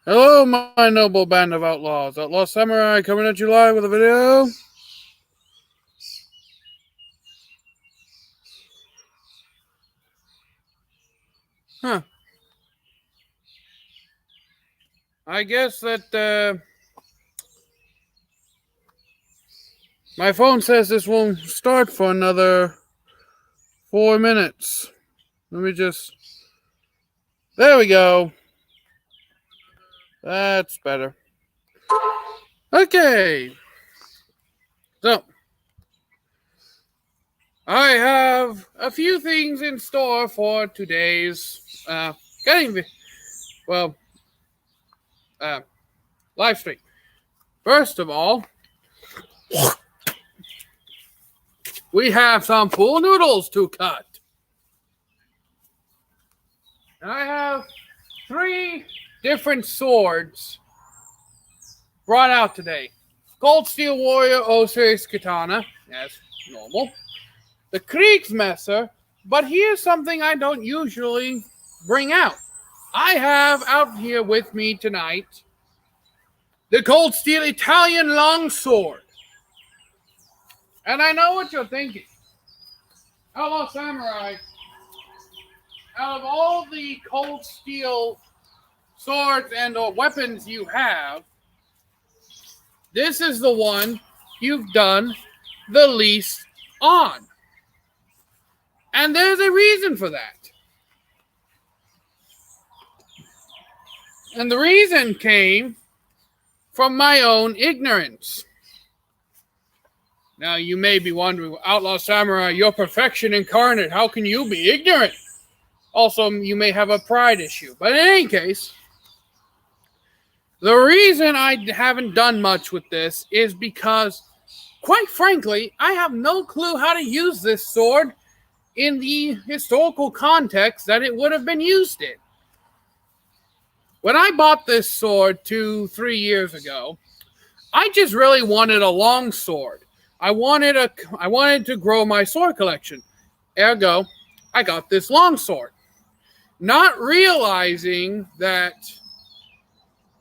Hello, my noble band of outlaws. Outlaw Samurai coming at you live with a video. Huh. I guess that my phone says this won't start for another 4 minutes. Let me just. There we go. That's better. Okay. So, I have a few things in store for today's well, live stream. First of all, we have some full noodles to cut. And I have 3 different swords brought out today. Cold Steel Warrior Osiris Katana, as normal. The Kriegsmesser, but here's something I don't usually bring out. I have out here with me tonight the Cold Steel Italian Longsword. And I know what you're thinking. Outlaw Samurai, out of all the Cold Steel swords and or weapons you have, this is the one you've done the least on. And there's a reason for that. And the reason came from my own ignorance. Now, you may be wondering, Outlaw Samurai, you're perfection incarnate. How can you be ignorant? Also, you may have a pride issue. But in any case, the reason I haven't done much with this is because, quite frankly, I have no clue how to use this sword in the historical context that it would have been used in. When I bought this sword 2-3 years ago, I just really wanted a long sword. I wanted to grow my sword collection. Ergo, I got this long sword. Not realizing that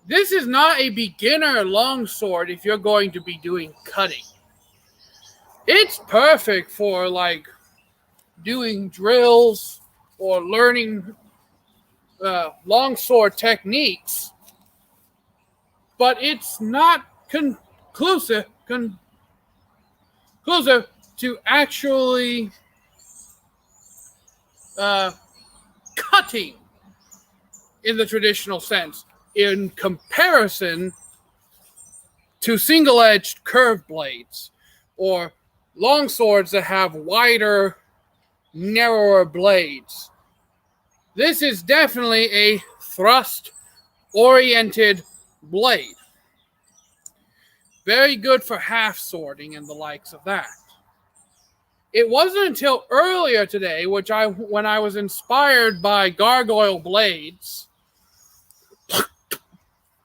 this is not a beginner longsword if you're going to be doing cutting. It's perfect for like doing drills or learning longsword techniques, but it's not conclusive to actually cutting in the traditional sense, in comparison to single-edged curved blades or long swords that have wider, narrower blades. This is definitely a thrust-oriented blade. Very good for half swording and the likes of that. It wasn't until earlier today, when I was inspired by Gargoyle Blades,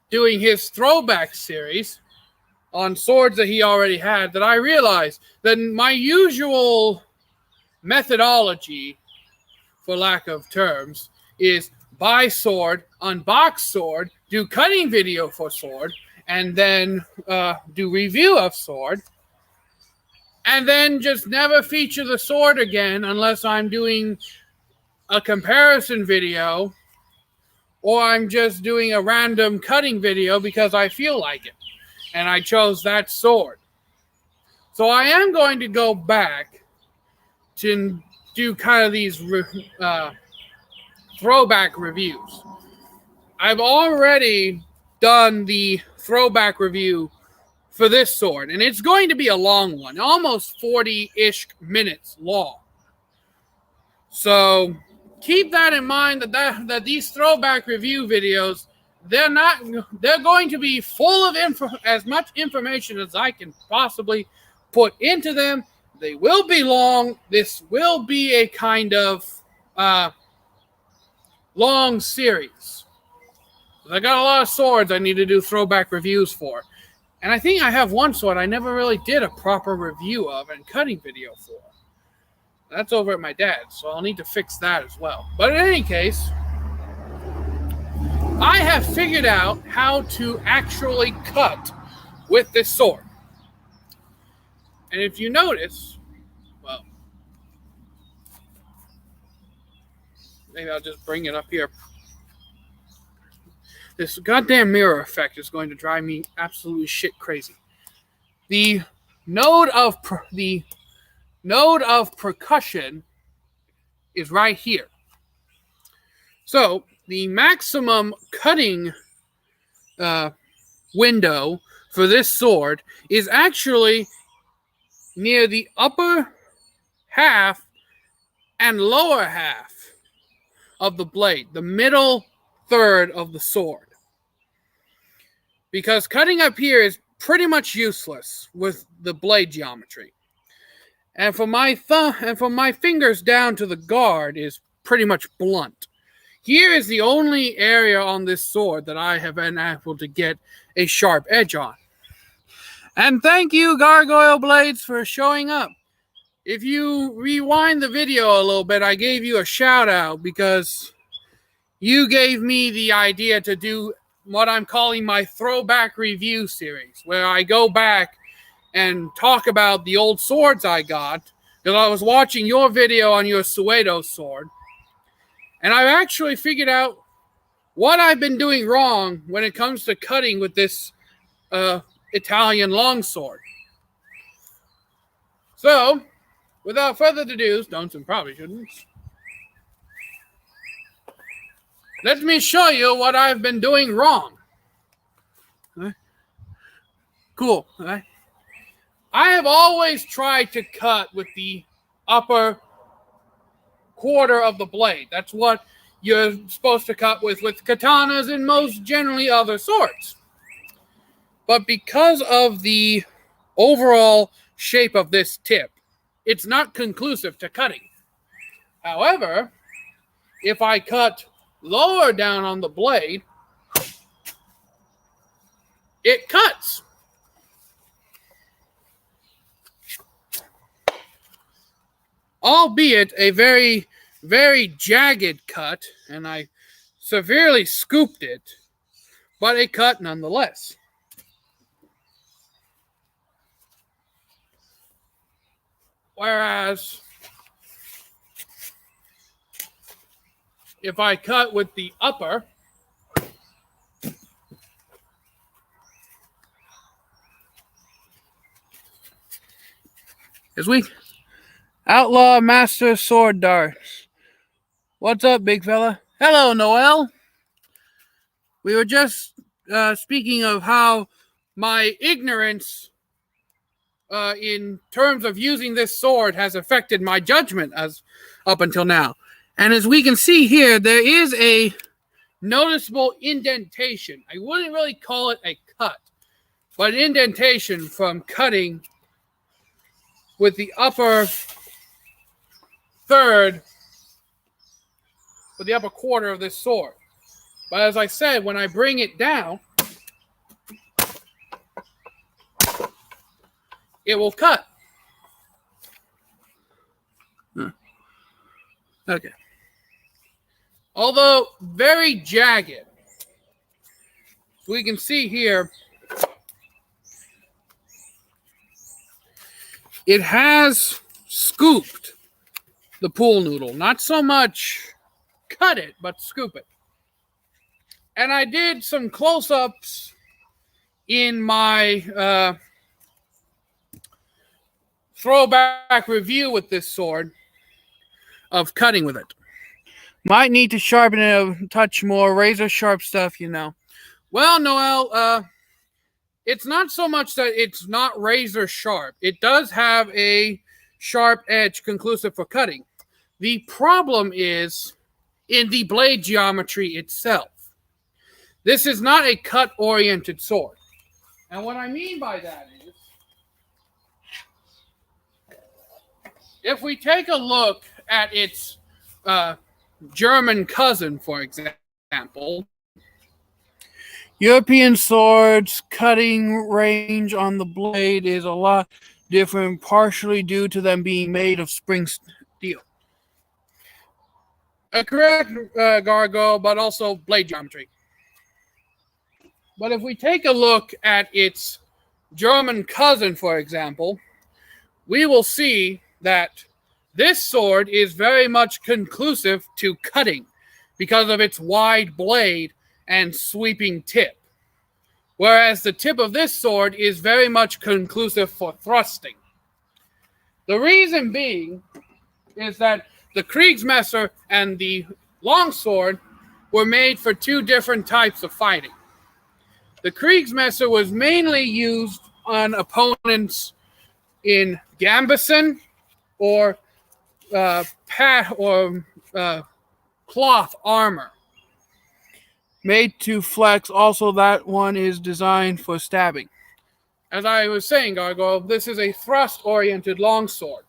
doing his throwback series on swords that he already had, that I realized that my usual methodology, for lack of terms, is buy sword, unbox sword, do cutting video for sword, and then do review of sword, and then just never feature the sword again unless I'm doing a comparison video or I'm just doing a random cutting video because I feel like it. And I chose that sword. So I am going to go back to do kind of these throwback reviews. I've already done the throwback review for this sword, and it's going to be a long one, almost 40-ish minutes long. So keep that in mind, that these throwback review videos, they're going to be full of as much information as I can possibly put into them. They will be long. This will be a kind of long series. I got a lot of swords I need to do throwback reviews for. And I think I have one sword I never really did a proper review of and cutting video for. That's over at my dad's, so I'll need to fix that as well. But in any case, I have figured out how to actually cut with this sword. And if you notice, well, maybe I'll just bring it up here. This goddamn mirror effect is going to drive me absolutely shit crazy. The node of percussion is right here. So the maximum cutting window for this sword is actually near the upper half and lower half of the blade, the middle third of the sword. Because cutting up here is pretty much useless with the blade geometry. And from my thumb and from my fingers down to the guard is pretty much blunt. Here is the only area on this sword that I have been able to get a sharp edge on. And thank you, Gargoyle Blades, for showing up. If you rewind the video a little bit, I gave you a shout out because you gave me the idea to do what I'm calling my throwback review series, where I go back and talk about the old swords I got, because I was watching your video on your Suedo sword, and I've actually figured out what I've been doing wrong when it comes to cutting with this Italian longsword. So, without further ado, don't and probably shouldn't, let me show you what I've been doing wrong. Okay. Cool. Okay. I have always tried to cut with the upper quarter of the blade. That's what you're supposed to cut with katanas and most generally other swords. But because of the overall shape of this tip, it's not conclusive to cutting. However, if I cut lower down on the blade, it cuts. Albeit a very, very jagged cut, and I severely scooped it, but a cut nonetheless. Whereas if I cut with the upper, as we Outlaw Master Sword Darts. What's up, big fella? Hello, Noel. We were just speaking of how my ignorance in terms of using this sword has affected my judgment as up until now. And as we can see here, there is a noticeable indentation. I wouldn't really call it a cut, but indentation from cutting with the upper third, with the upper quarter of this sword. But as I said, when I bring it down, it will cut. Okay. Although very jagged, we can see here, it has scooped the pool noodle. Not so much cut it, but scoop it. And I did some close-ups in my throwback review with this sword of cutting with it. Might need to sharpen it a touch more, razor sharp stuff, you know. Well, Noel, it's not so much that it's not razor sharp. It does have a sharp edge conclusive for cutting. The problem is in the blade geometry itself. This is not a cut-oriented sword. And what I mean by that is, if we take a look at its German cousin, for example, European swords' cutting range on the blade is a lot different, partially due to them being made of spring steel. A correct gargoyle, but also blade geometry. But if we take a look at its German cousin, for example, we will see that this sword is very much conclusive to cutting because of its wide blade and sweeping tip. Whereas the tip of this sword is very much conclusive for thrusting. The reason being is that the Kriegsmesser and the longsword were made for two different types of fighting. The Kriegsmesser was mainly used on opponents in gambeson or cloth armor. Made to flex, also that one is designed for stabbing. As I was saying, Gargoyle, this is a thrust-oriented longsword.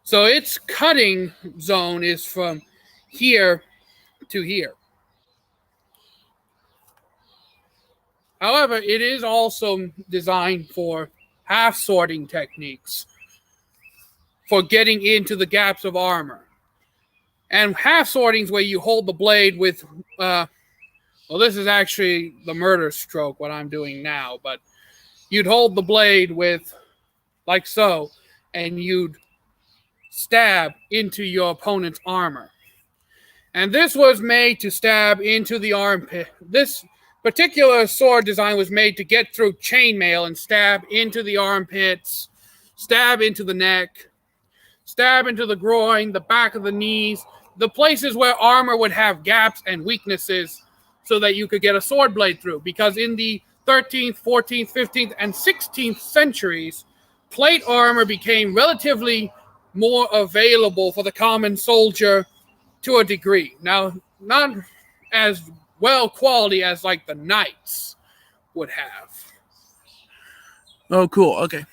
So its cutting zone is from here to here. However, it is also designed for half-sorting techniques, for getting into the gaps of armor. And half-sorting is where you hold the blade with, well, this is actually the murder stroke, what I'm doing now, but you'd hold the blade with, like so, and you'd stab into your opponent's armor. And this was made to stab into the armpit. This particular sword design was made to get through chainmail and stab into the armpits, stab into the neck, stab into the groin, the back of the knees, the places where armor would have gaps and weaknesses so that you could get a sword blade through. Because in the 13th, 14th, 15th, and 16th centuries, plate armor became relatively more available for the common soldier to a degree. Now, not as well quality as like the knights would have. Oh, cool. Okay.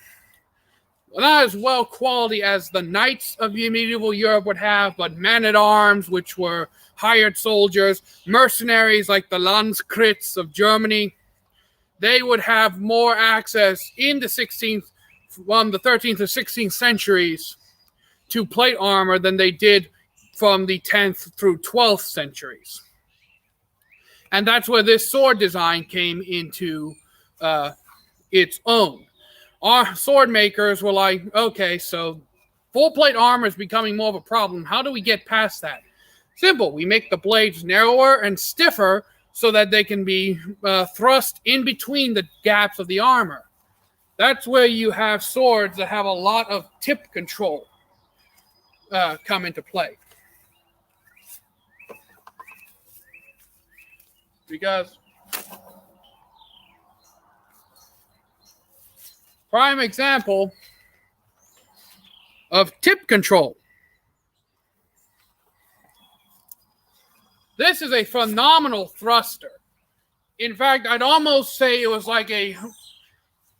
Not as well quality as the knights of medieval Europe would have, but men-at-arms, which were hired soldiers, mercenaries like the Landskreuz of Germany, they would have more access in the 16th, from the 13th or 16th centuries to plate armor than they did from the 10th through 12th centuries. And that's where this sword design came into its own. Our sword makers were like, okay, so full plate armor is becoming more of a problem. How do we get past that? Simple. We make the blades narrower and stiffer so that they can be thrust in between the gaps of the armor. That's where you have swords that have a lot of tip control come into play. Because prime example of tip control. This is a phenomenal thruster. In fact, I'd almost say it was like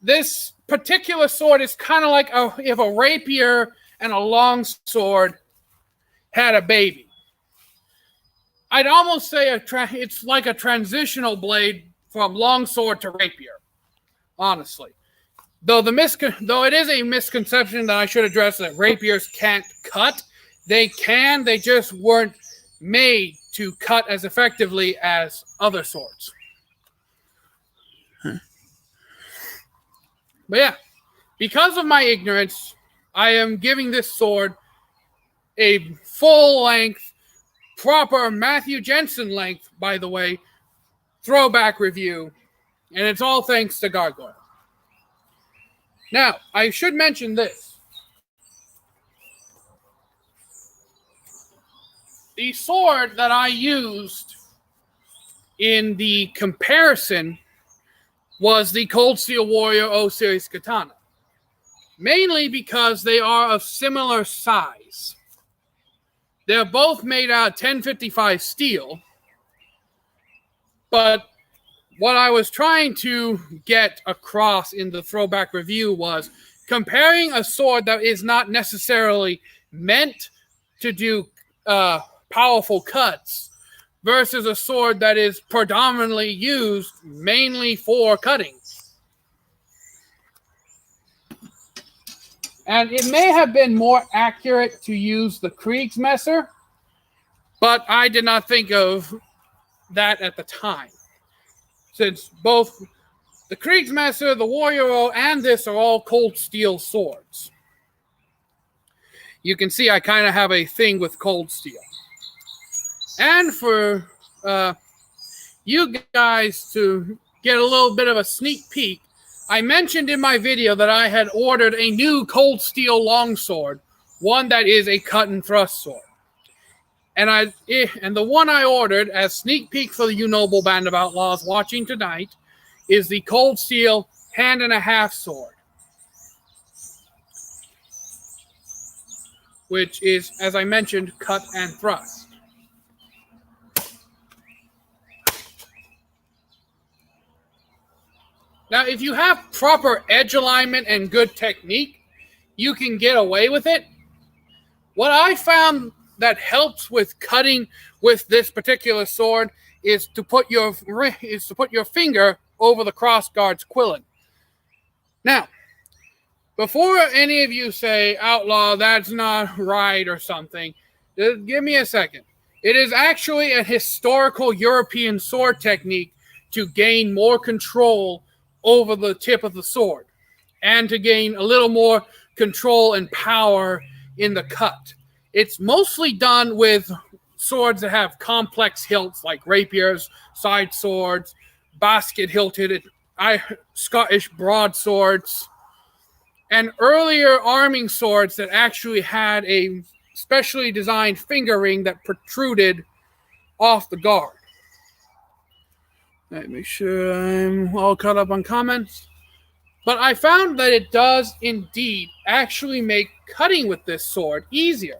this particular sword is kind of like if a rapier and a long sword had a baby. I'd almost say it's like a transitional blade from longsword to rapier, honestly. Though it is a misconception that I should address that rapiers can't cut. They can, they just weren't made to cut as effectively as other swords. But yeah, because of my ignorance, I am giving this sword a full-length, proper Matthew Jensen length, by the way, throwback review, and it's all thanks to Gargoyle. Now, I should mention this. The sword that I used in the comparison was the Cold Steel Warrior O Series Katana. Mainly because they are of similar size. They're both made out of 1055 steel. But what I was trying to get across in the throwback review was comparing a sword that is not necessarily meant to do powerful cuts versus a sword that is predominantly used mainly for cutting. And it may have been more accurate to use the since both the Kriegsmesser, the Warrior, and this are all cold steel swords. You can see I kind of have a thing with cold steel. And for you guys to get a little bit of a sneak peek, I mentioned in my video that I had ordered a new cold steel longsword, one that is a cut and thrust sword. And the one I ordered, as sneak peek for you noble band of outlaws watching tonight, is the cold steel hand and a half sword, which is, as I mentioned, cut and thrust. Now, if you have proper edge alignment and good technique, you can get away with it. What I found that helps with cutting with this particular sword is to put your finger over the crossguard's quilling. Now, before any of you say, Outlaw, that's not right or something, just give me a second. It is actually a historical European sword technique to gain more control over the tip of the sword and to gain a little more control and power in the cut. It's mostly done with swords that have complex hilts like rapiers, side swords, basket-hilted Scottish broadswords, and earlier arming swords that actually had a specially designed finger ring that protruded off the guard. Let me make sure I'm all caught up on comments. But I found that it does indeed actually make cutting with this sword easier.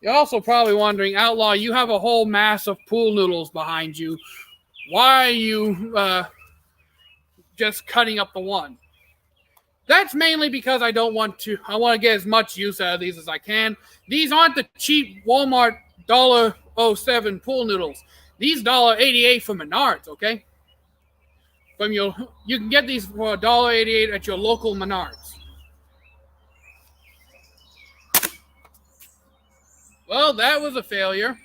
You're also probably wondering, Outlaw, you have a whole mass of pool noodles behind you. Why are you just cutting up the one? That's mainly because I want to get as much use out of these as I can. These aren't the cheap Walmart $1.07 pool noodles. These $1.88 from Menards, okay? You can get these for $1.88 at your local Menards. Well, that was a failure.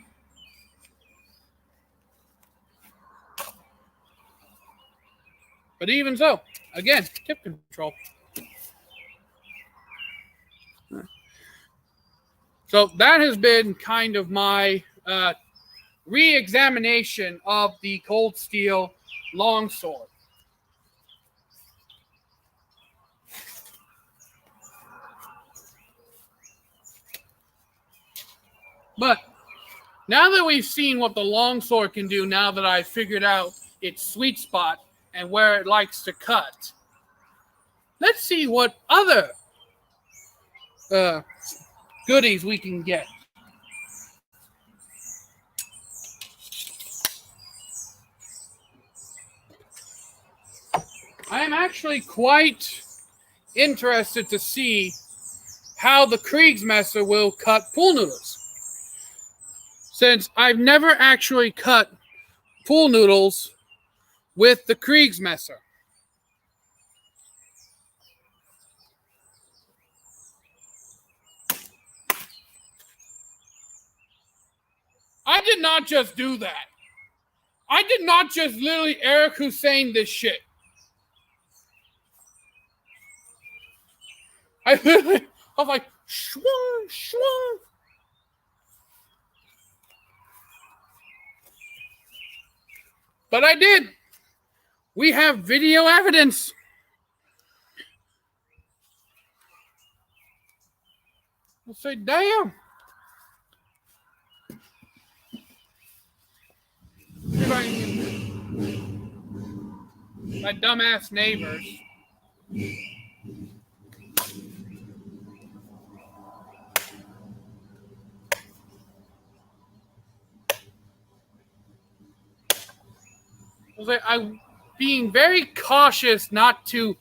But even so, again, tip control. So that has been kind of my re-examination of the cold steel longsword. But now that we've seen what the longsword can do, now that I've figured out its sweet spot and where it likes to cut, let's see what other goodies we can get. I am actually quite interested to see how the Kriegsmesser will cut pool noodles, since I've never actually cut pool noodles with the Kriegsmesser. I did not just do that. I did not just literally Eric Hussein this shit. I was like, shwung, shwung. But I did. We have video evidence. I'll say, damn. My dumbass neighbors. I'm being very cautious not to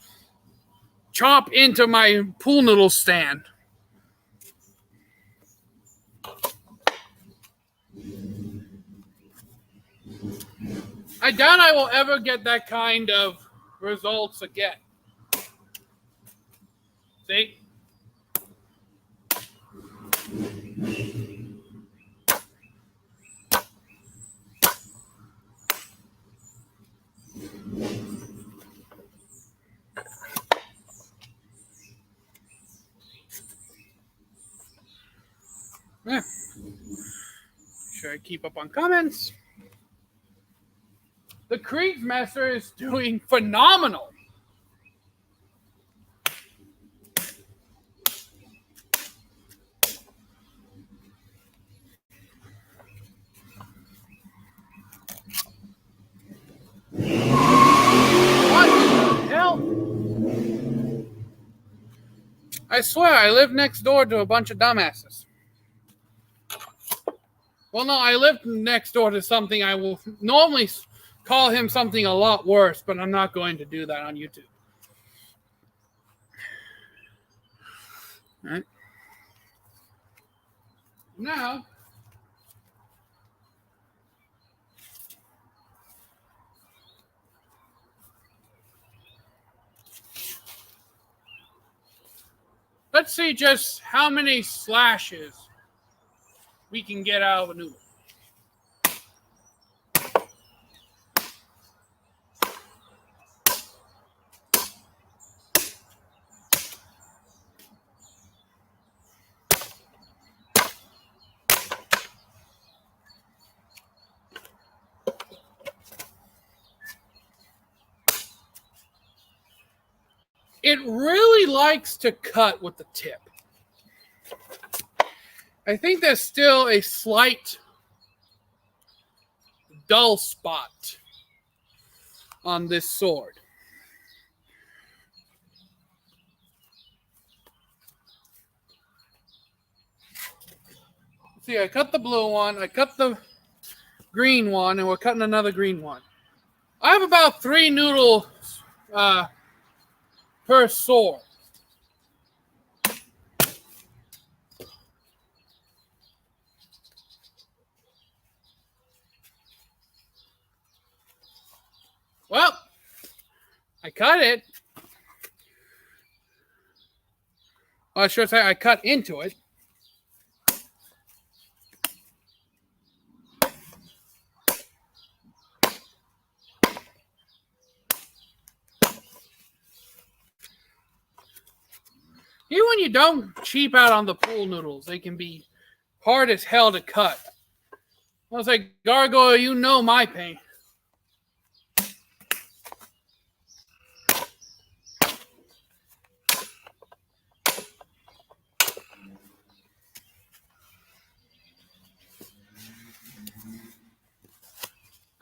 chomp into my pool noodle stand. I doubt I will ever get that kind of results again. See? Yeah. Should I keep up on comments? The Kriegsmesser is doing phenomenal. What the hell? I swear, I live next door to a bunch of dumbasses. Well, no, I live next door to something I will normally call him something a lot worse, but I'm not going to do that on YouTube. All right. Now, let's see just how many slashes we can get out of a noodle. It really likes to cut with the tip. I think there's still a slight dull spot on this sword. See, I cut the blue one, I cut the green one, and we're cutting another green one. I have about 3 noodles per sword. Well, I cut it. I should say I cut into it. Even when you don't cheap out on the pool noodles, they can be hard as hell to cut. I was like, Gargoyle, you know my pain.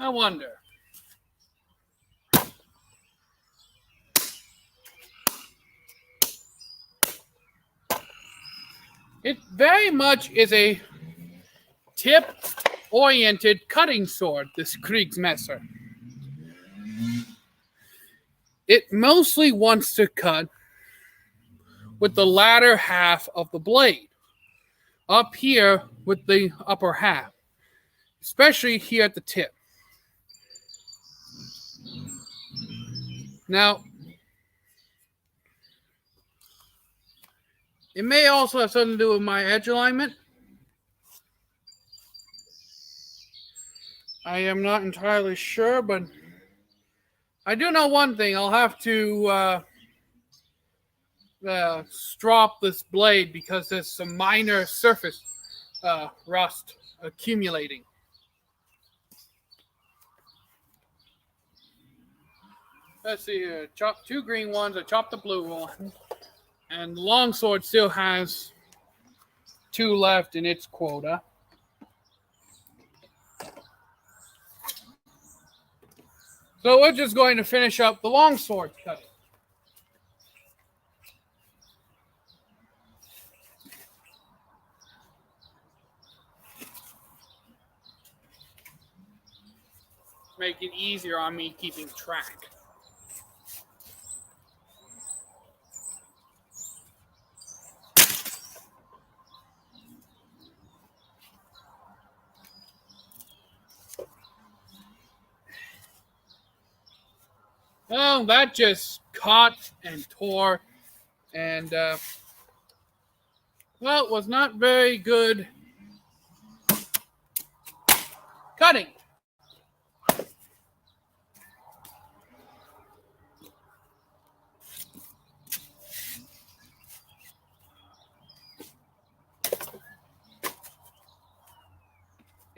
I wonder. It very much is a tip-oriented cutting sword, this Kriegsmesser. It mostly wants to cut with the latter half of the blade, up here with the upper half, especially here at the tip. Now, it may also have something to do with my edge alignment. I am not entirely sure, but I do know one thing. I'll have to strop this blade because there's some minor surface rust accumulating. Let's see here. Chop 2 green ones. I chopped the blue one. And the longsword still has 2 left in its quota. So we're just going to finish up the longsword cutting. Make it easier on me keeping track. Well, that just caught and tore and, well, it was not very good cutting.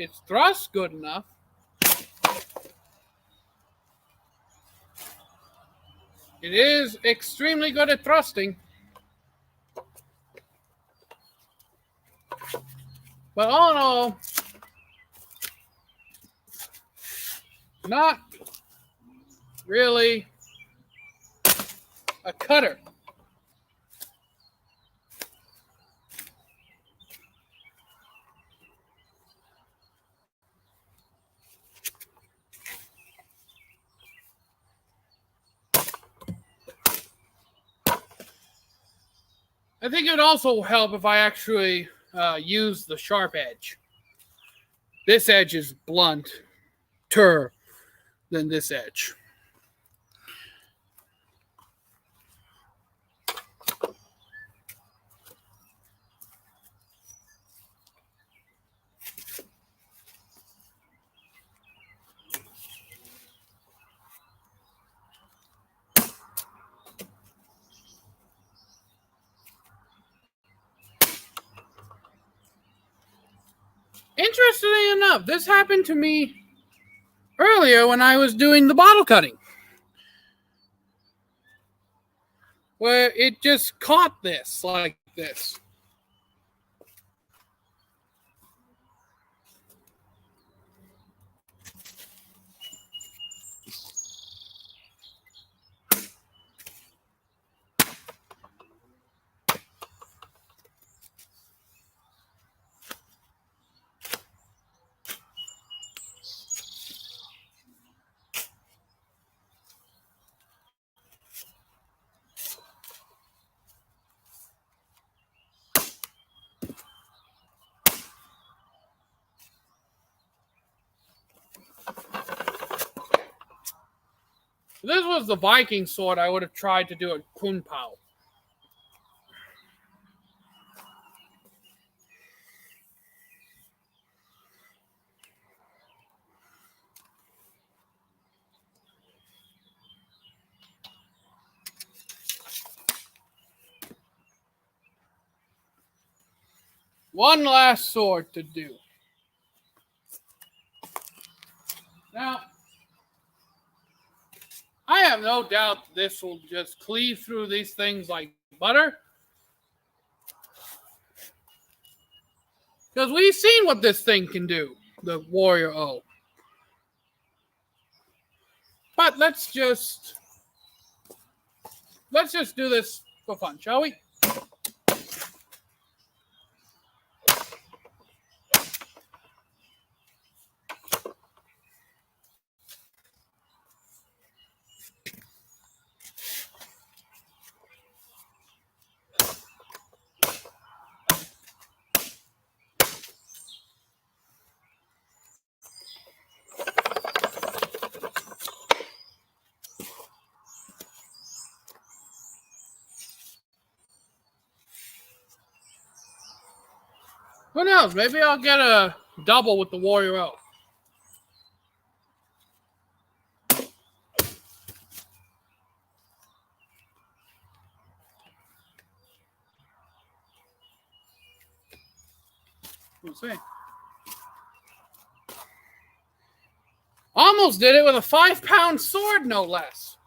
It's thrust good enough. It is extremely good at thrusting. But all in all, not really a cutter. I think it would also help if I actually use the sharp edge. This edge is blunter than this edge. Interestingly enough, this happened to me earlier when I was doing the bottle cutting, where it just caught this like this. If this was the Viking sword, I would have tried to do a Kun Pao. One last sword to do. Now, I have no doubt this will just cleave through these things like butter. Because we've seen what this thing can do, the Warrior O. But let's just do this for fun, shall we? Who knows? Maybe I'll get a double with the Warrior O. We'll see. Almost did it with a 5-pound sword, no less.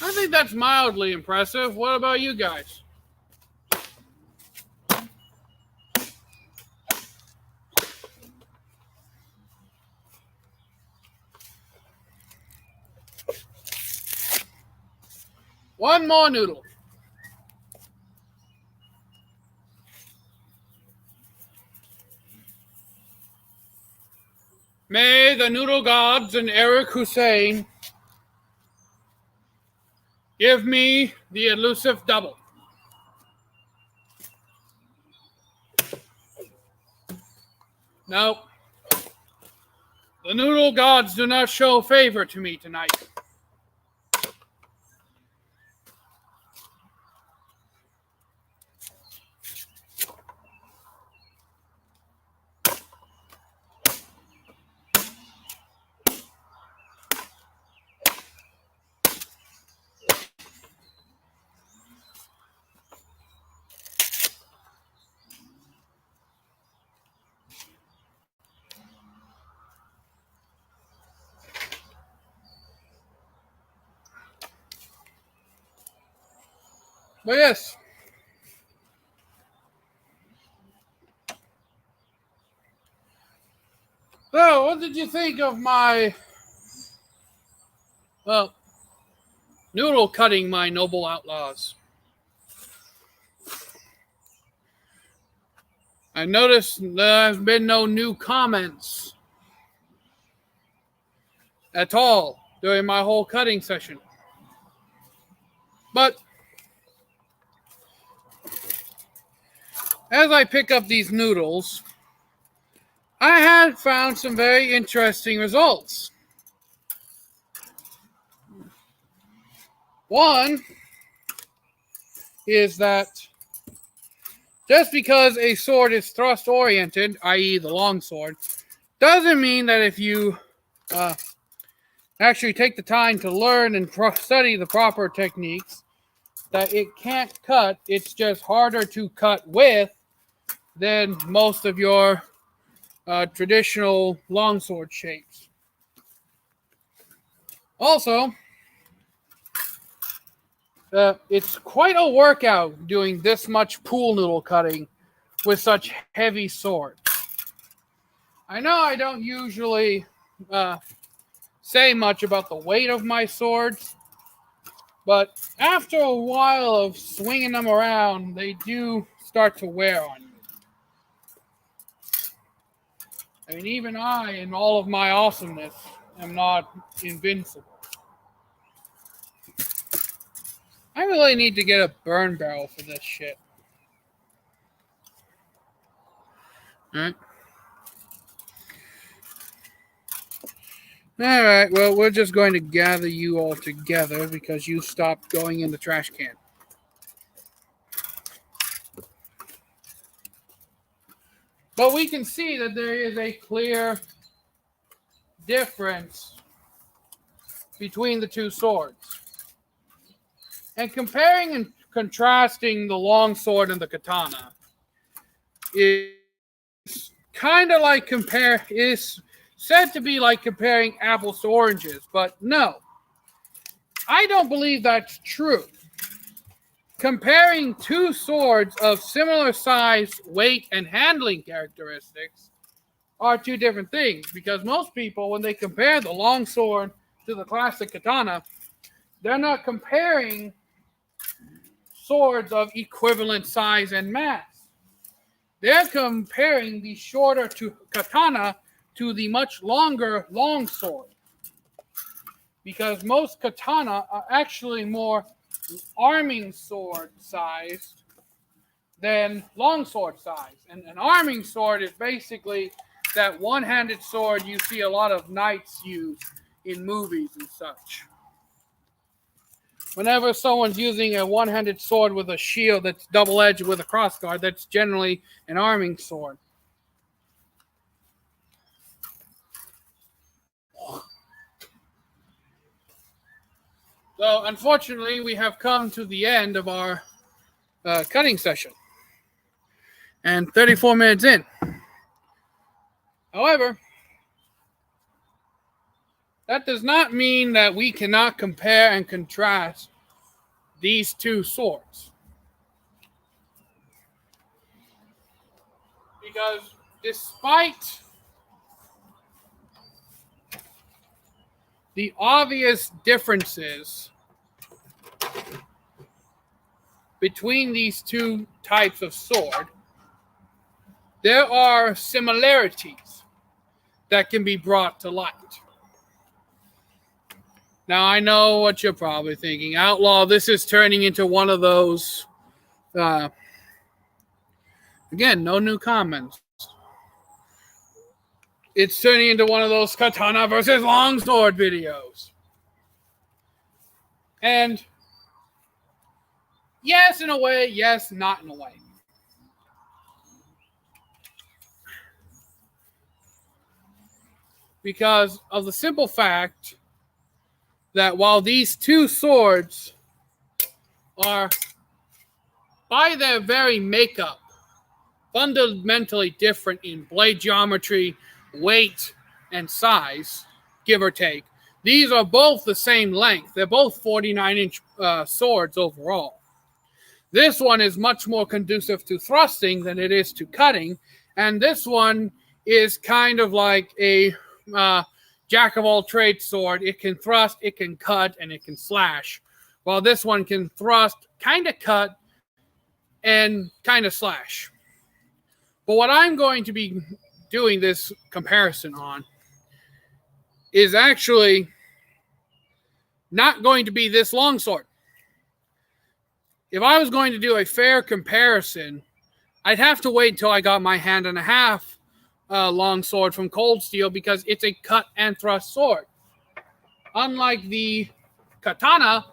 I think that's mildly impressive. What about you guys? One more noodle. May the noodle gods and Eric Hussein give me the elusive double. Nope. The noodle gods do not show favor to me tonight. But yes. So, what did you think of my, well, noodle cutting my noble outlaws? I noticed there have been no new comments at all during my whole cutting session. But as I pick up these noodles, I had found some very interesting results. One is that just because a sword is thrust-oriented, i.e. the long sword, doesn't mean that if you actually take the time to learn and study the proper techniques, that it can't cut. It's just harder to cut with than most of your traditional longsword shapes. Also, it's quite a workout doing this much pool noodle cutting with such heavy swords. I know I don't usually say much about the weight of my swords, but after a while of swinging them around, they do start to wear on you. I mean, even I, in all of my awesomeness, am not invincible. I really need to get a burn barrel for this shit. Alright. Alright, well, we're just going to gather you all together because you stopped going in the trash can. But we can see that there is a clear difference between the two swords. And comparing and contrasting the long sword and the katana is kind of like is said to be like comparing apples to oranges, but no. I don't believe that's true. Comparing two swords of similar size, weight, and handling characteristics are two different things, because most people, when they compare the long sword to the classic katana, they're not comparing swords of equivalent size and mass. They're comparing the shorter katana to the much longer long sword, because most katana are actually more arming sword size than long sword size. And an arming sword is basically that one-handed sword you see a lot of knights use in movies and such. Whenever someone's using a one-handed sword with a shield that's double-edged with a crossguard, that's generally an arming sword. So, unfortunately, we have come to the end of our cutting session. And 34 minutes in. However, that does not mean that we cannot compare and contrast these two swords. Because despite the obvious differences between these two types of sword, there are similarities that can be brought to light. Now, I know what you're probably thinking. Outlaw, this is turning into one of those... again, no new comments. It's turning into one of those katana versus longsword videos. And yes, in a way. Yes, not in a way. Because of the simple fact that while these two swords are, by their very makeup, fundamentally different in blade geometry, weight, and size, give or take, these are both the same length. They're both 49-inch swords overall. This one is much more conducive to thrusting than it is to cutting. And this one is kind of like a jack of all trades sword. It can thrust, it can cut, and it can slash. While this one can thrust, kind of cut, and kind of slash. But what I'm going to be doing this comparison on is actually not going to be this longsword. If I was going to do a fair comparison, I'd have to wait until I got my hand and a half longsword from Cold Steel, because it's a cut and thrust sword. Unlike the katana,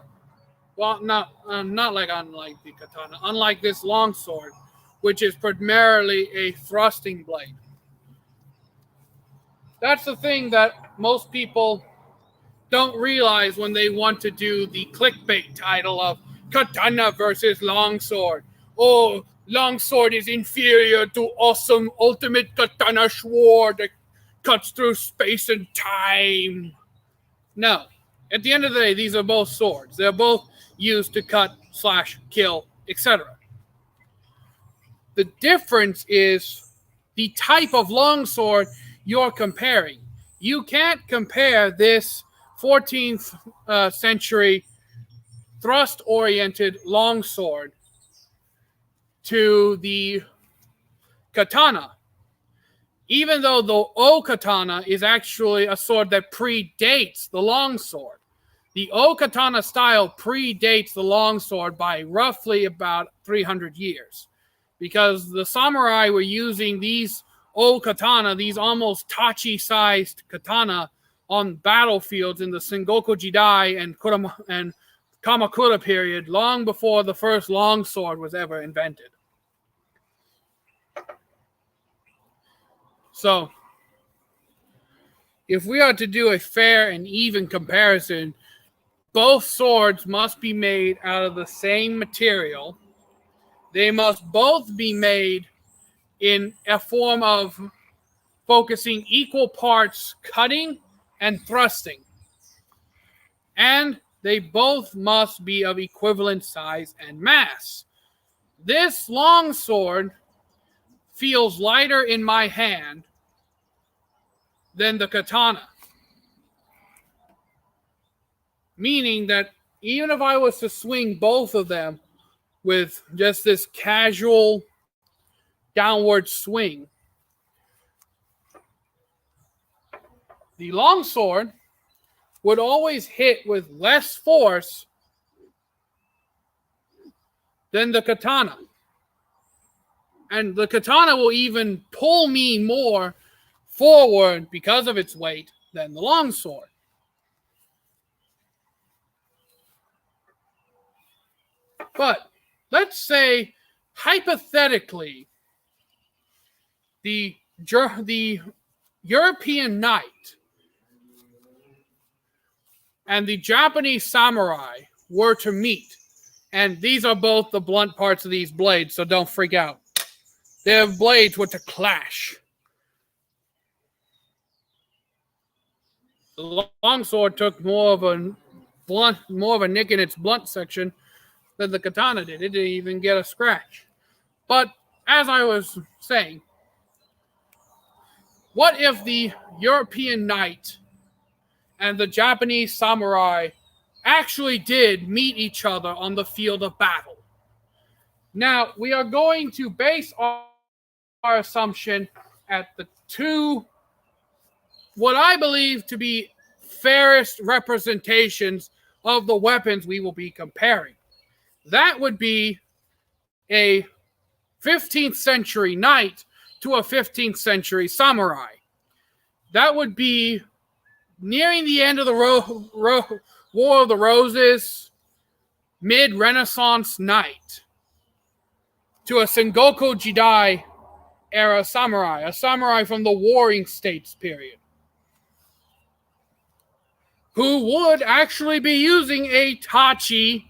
well, unlike the katana, unlike this longsword, which is primarily a thrusting blade. That's the thing that most people don't realize when they want to do the clickbait title of Katana versus Longsword. Oh, Longsword is inferior to awesome ultimate katana sword that cuts through space and time. No. At the end of the day, these are both swords. They're both used to cut, slash, kill, etc. The difference is the type of longsword you're comparing. You can't compare this 14th century thrust-oriented longsword to the katana, even though the O katana is actually a sword that predates the longsword. The O katana style predates the longsword by roughly about 300 years, because the samurai were using these O katana, these almost tachi-sized katana, on battlefields in the Sengoku Jidai and Kamakura period, long before the first longsword was ever invented. So, if we are to do a fair and even comparison, both swords must be made out of the same material. They must both be made in a form of focusing equal parts cutting and thrusting. And they both must be of equivalent size and mass. This longsword feels lighter in my hand than the katana. Meaning that even if I was to swing both of them with just this casual downward swing, the longsword would always hit with less force than the katana. And the katana will even pull me more forward because of its weight than the longsword. But let's say, hypothetically, the European knight and the Japanese samurai were to meet. And these are both the blunt parts of these blades, so don't freak out. Their blades were to clash. The longsword took more of a nick in its blunt section than the katana did. It didn't even get a scratch. But as I was saying, what if the European knight and the Japanese samurai actually did meet each other on the field of battle? Now, we are going to base our assumption at the two, what I believe to be fairest representations of the weapons we will be comparing. That would be a 15th century knight to a 15th century samurai. That would be nearing the end of the War of the Roses, mid-Renaissance knight, to a Sengoku Jidai era samurai, a samurai from the Warring States period, who would actually be using a tachi,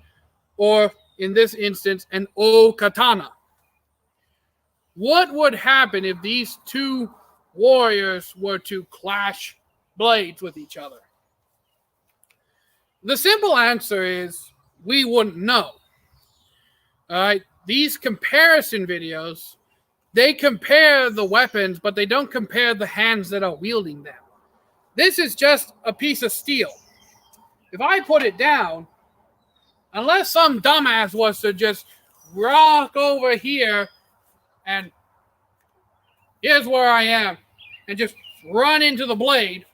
or in this instance, an O katana. What would happen if these two warriors were to clash blades with each other? The simple answer is we wouldn't know. All right, these comparison videos, they compare the weapons, but they don't compare the hands that are wielding them. This is just a piece of steel. If I put it down, unless some dumbass was to just rock over here and here's where I am and just run into the blade,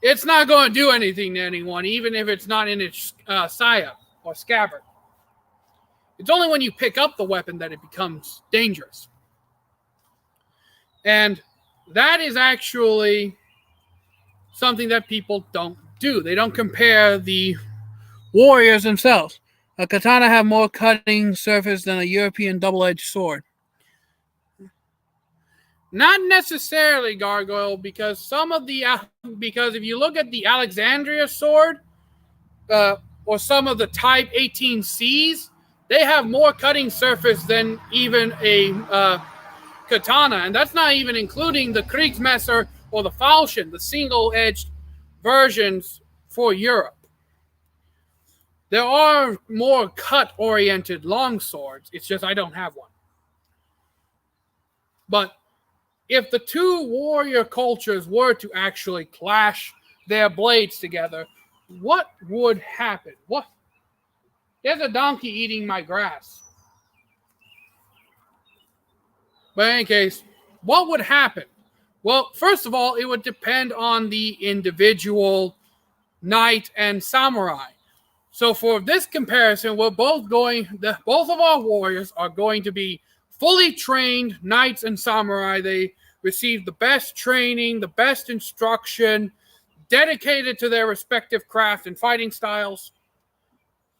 it's not going to do anything to anyone, even if it's not in its saya or scabbard. It's only when you pick up the weapon that it becomes dangerous. And that is actually something that people don't do. They don't compare the warriors themselves. A katana have more cutting surface than a European double-edged sword. Not necessarily, Gargoyle, because if you look at the Alexandria sword, or some of the Type 18Cs, they have more cutting surface than even a katana, and that's not even including the Kriegsmesser or the Falchion, the single-edged versions for Europe. There are more cut-oriented long swords. It's just I don't have one. But if the two warrior cultures were to actually clash their blades together, what would happen? What? There's a donkey eating my grass. But in any case, what would happen? Well, first of all, it would depend on the individual knight and samurai. So for this comparison, both of our warriors are going to be fully trained knights and samurai. They received the best training, the best instruction, dedicated to their respective craft and fighting styles.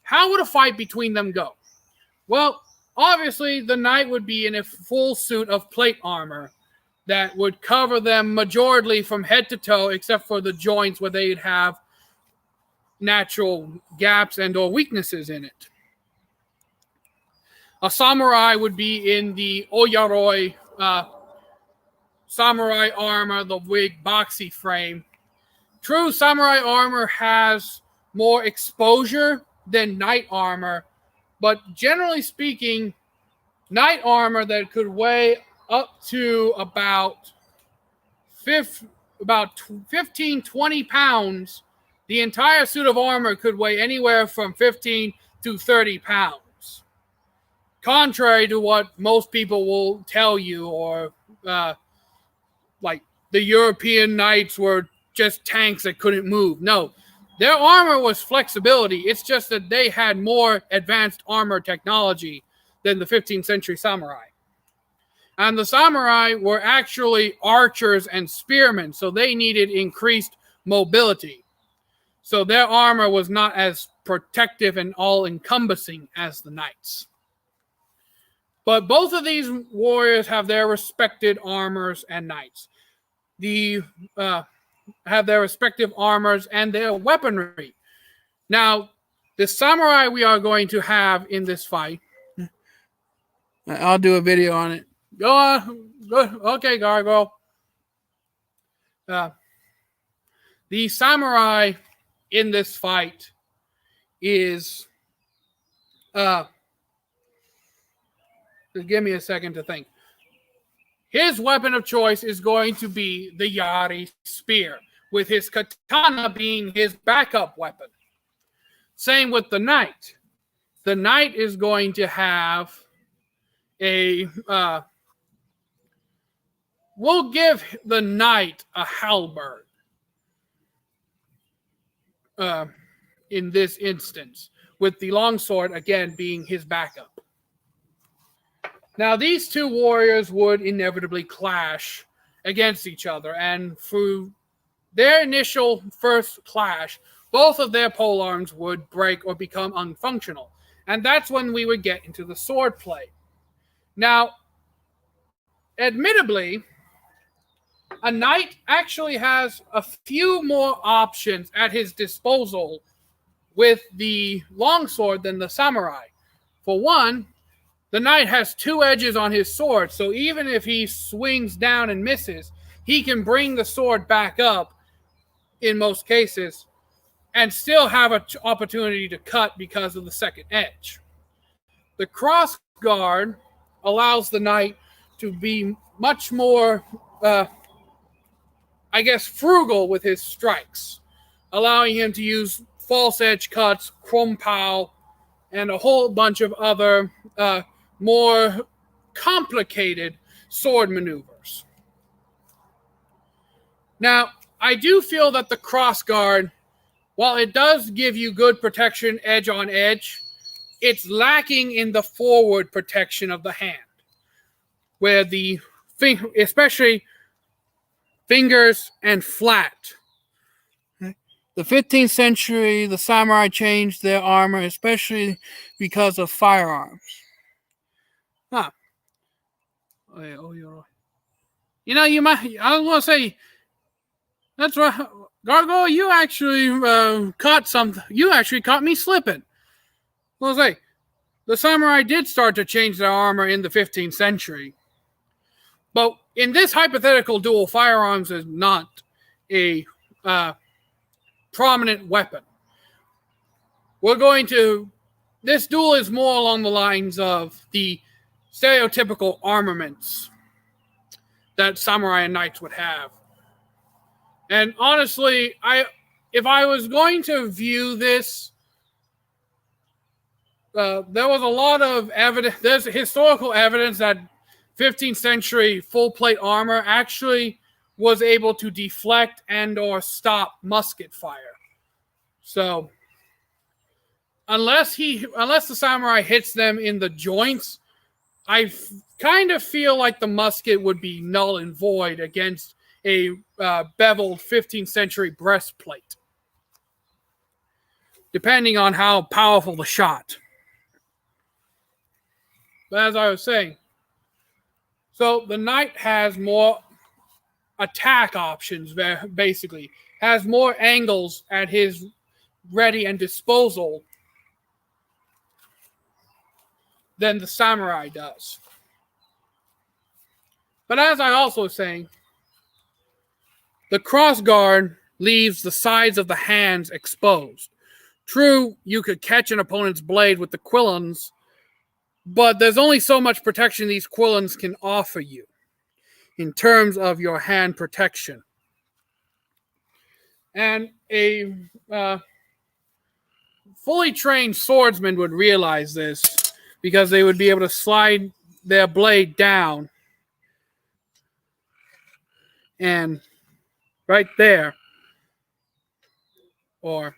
How would a fight between them go? Well, obviously, the knight would be in a full suit of plate armor that would cover them majorly from head to toe, except for the joints where they'd have natural gaps and or weaknesses in it. A samurai would be in the oyaroi samurai armor, the big boxy frame. True, samurai armor has more exposure than knight armor, but generally speaking, knight armor that could weigh up to about 15, 20 pounds, the entire suit of armor could weigh anywhere from 15 to 30 pounds. Contrary to what most people will tell you, or like the European knights were just tanks that couldn't move. No, their armor was flexibility. It's just that they had more advanced armor technology than the 15th century samurai. And the samurai were actually archers and spearmen, so they needed increased mobility. So their armor was not as protective and all-encompassing as the knights. But both of these warriors have their respected armors and knights. Have their respective armors and their weaponry. Now, the samurai we are going to have in this fight, I'll do a video on it. Go on. Okay, Gargoyle. The samurai in this fight is... give me a second to think. His weapon of choice is going to be the Yari spear, with his katana being his backup weapon. Same with the knight. The knight is going to have a... we'll give the knight a halberd in this instance, with the longsword, again, being his backup. Now, these two warriors would inevitably clash against each other, and through their initial first clash, both of their polearms would break or become unfunctional, and that's when we would get into the sword play. Now, admittedly, a knight actually has a few more options at his disposal with the longsword than the samurai. For one, the knight has two edges on his sword, so even if he swings down and misses, he can bring the sword back up, in most cases, and still have an opportunity to cut because of the second edge. The cross guard allows the knight to be much more, frugal with his strikes, allowing him to use false edge cuts, krum pao, and a whole bunch of other more complicated sword maneuvers. Now, I do feel that the cross guard, while it does give you good protection edge on edge, it's lacking in the forward protection of the hand, where especially fingers and flat. The 15th century, the samurai changed their armor, especially because of firearms. Huh. You know, I was going to say, that's right, Gargoyle, you actually caught something. You actually caught me slipping. Well, say, the samurai did start to change their armor in the 15th century. But in this hypothetical duel, firearms is not a prominent weapon. This duel is more along the lines of the stereotypical armaments that samurai and knights would have. And honestly, if I was going to view this, there was a lot of evidence. There's historical evidence that 15th century full plate armor actually was able to deflect and or stop musket fire. So unless the samurai hits them in the joints, I kind of feel like the musket would be null and void against a beveled 15th century breastplate, depending on how powerful the shot. But as I was saying, so the knight has more attack options, basically, has more angles at his ready and disposal than the samurai does. But as I also was saying, the cross guard leaves the sides of the hands exposed. True, you could catch an opponent's blade with the quillons, but there's only so much protection these quillons can offer you in terms of your hand protection. And a fully trained swordsman would realize this, because they would be able to slide their blade down and right there, or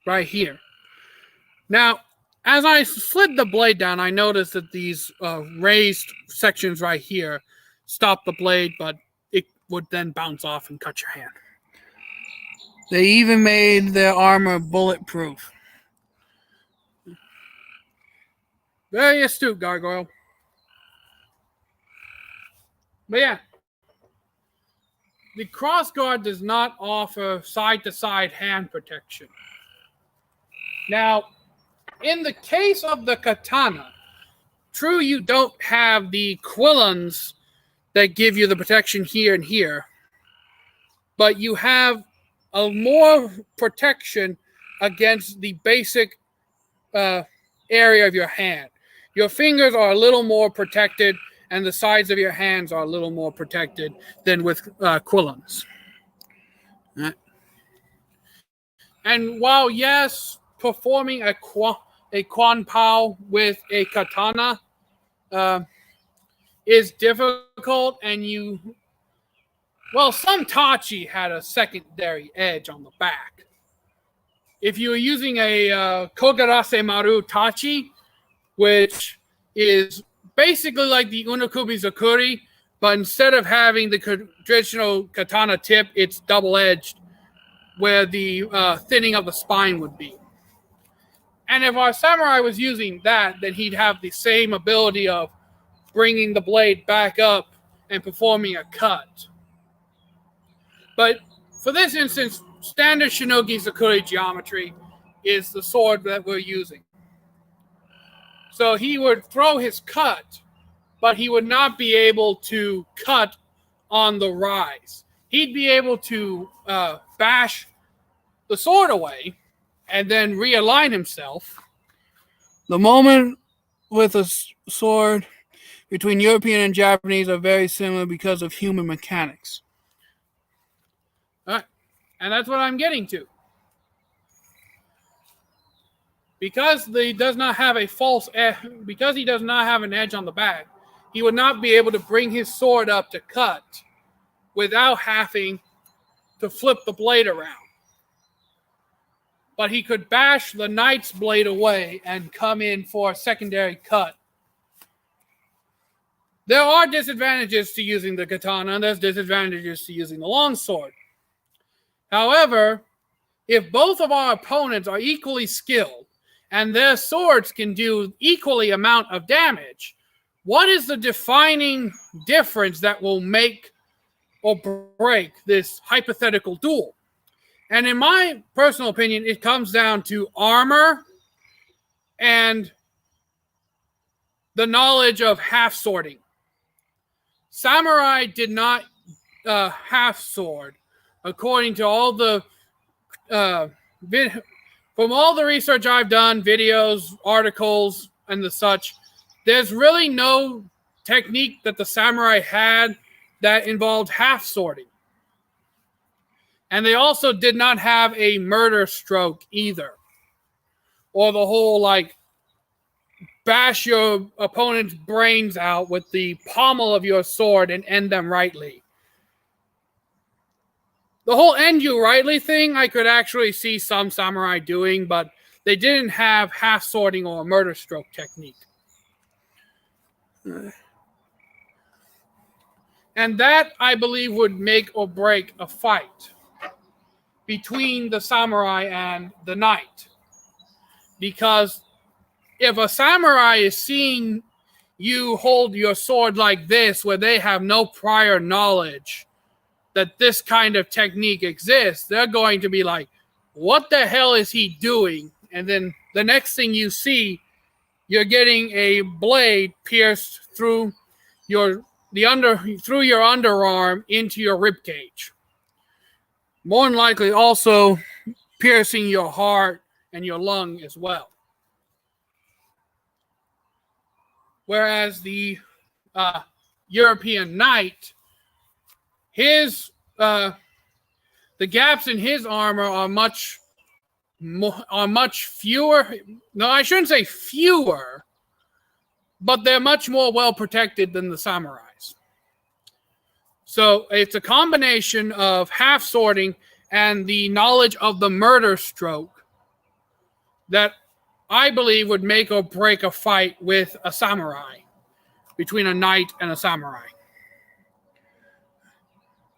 right here. Now, as I slid the blade down, I noticed that these raised sections right here stop the blade, but it would then bounce off and cut your hand. They even made their armor bulletproof. Very astute, Gargoyle. But yeah, the crossguard does not offer side-to-side hand protection. Now, in the case of the katana, true, you don't have the quillons that give you the protection here and here, but you have a more protection against the basic area of your hand. Your fingers are a little more protected, and the sides of your hands are a little more protected than with quillons. And while, yes, performing a quan pao with a katana is difficult, and some tachi had a secondary edge on the back. If you were using a kogarase maru tachi, which is basically like the unokubi zakuri, but instead of having the traditional katana tip, it's double-edged, where the thinning of the spine would be. And if our samurai was using that, then he'd have the same ability of bringing the blade back up and performing a cut. But for this instance, standard shinogi zakuri geometry is the sword that we're using. So he would throw his cut but he would not be able to cut on the rise. He'd be able to bash the sword away and then realign himself. The moment with a sword between European and Japanese are very similar because of human mechanics. All right. And that's what I'm getting to. Because he does not have because he does not have an edge on the back, he would not be able to bring his sword up to cut without having to flip the blade around. But he could bash the knight's blade away and come in for a secondary cut. There are disadvantages to using the katana, and there's disadvantages to using the longsword. However, if both of our opponents are equally skilled, and their swords can do equally amount of damage, what is the defining difference that will make or break this hypothetical duel? And in my personal opinion, it comes down to armor and the knowledge of half swording. Samurai did not half sword, according to all the from all the research I've done, videos, articles, and the such. There's really no technique that the samurai had that involved half swording. And they also did not have a murder stroke either. Or the whole, bash your opponent's brains out with the pommel of your sword and end them rightly. The whole end you rightly thing, I could actually see some samurai doing, but they didn't have half swording or a murder stroke technique. And that, I believe, would make or break a fight between the samurai and the knight. Because if a samurai is seeing you hold your sword like this, where they have no prior knowledge that this kind of technique exists, they're going to be like, what the hell is he doing? And then the next thing you see, you're getting a blade pierced through your underarm into your rib cage. More than likely also piercing your heart and your lung as well. Whereas the European knight, the gaps in his armor are much fewer. No, I shouldn't say fewer, but they're much more well protected than the samurais. So it's a combination of half swording and the knowledge of the murder stroke that I believe would make or break a fight with a samurai, between a knight and a samurai.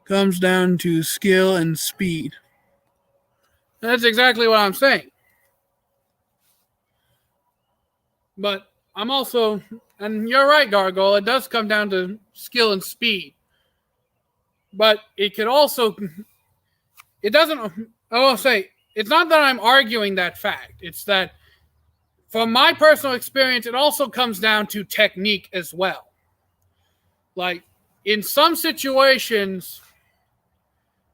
Comes down to skill and speed. That's exactly what I'm saying. But I'm also, and you're right, Gargoyle, it does come down to skill and speed. But it could also, it doesn't, I will say, it's not that I'm arguing that fact. It's that, from my personal experience, it also comes down to technique as well. Like, in some situations,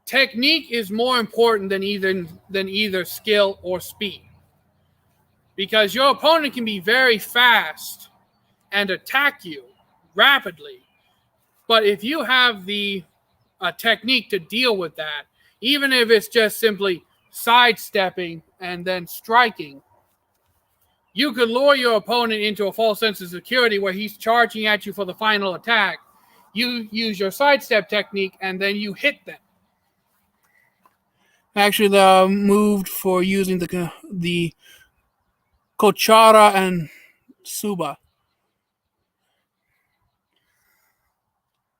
technique is more important than either skill or speed. Because your opponent can be very fast and attack you rapidly. But if you have the technique to deal with that, even if it's just simply sidestepping and then striking, you could lure your opponent into a false sense of security where he's charging at you for the final attack. You use your sidestep technique and then you hit them. Actually, they're moved for using the Kochara and Suba.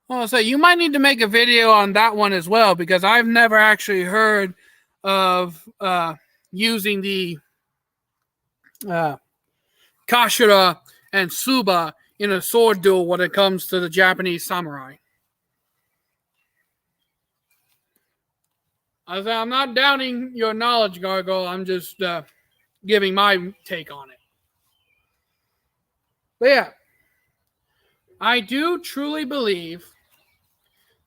Well, so you might need to make a video on that one as well, because I've never actually heard of using the Kashira and Suba in a sword duel when it comes to the Japanese samurai. I'm not doubting your knowledge, Gargoyle. I'm just giving my take on it. But yeah, I do truly believe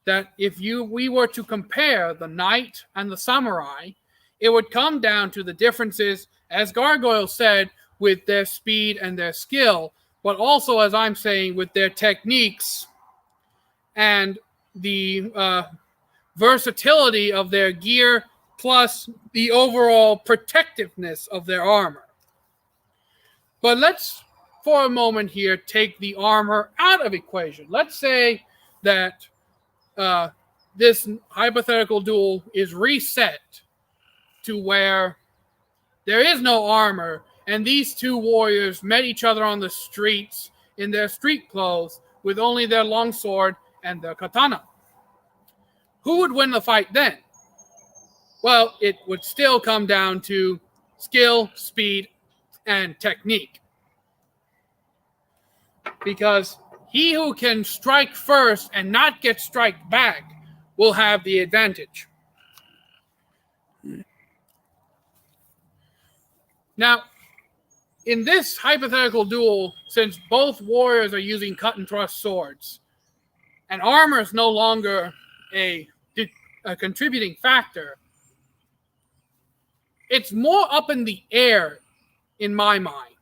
that if we were to compare the knight and the samurai, it would come down to the differences, as Gargoyle said, with their speed and their skill, but also, as I'm saying, with their techniques and the versatility of their gear, plus the overall protectiveness of their armor. But let's, for a moment here, take the armor out of equation. Let's say that this hypothetical duel is reset to where there is no armor, and these two warriors met each other on the streets in their street clothes with only their longsword and their katana. Who would win the fight then? Well, it would still come down to skill, speed, and technique. Because he who can strike first and not get struck back will have the advantage. Now, in this hypothetical duel, since both warriors are using cut and thrust swords, and armor is no longer a contributing factor, it's more up in the air in my mind.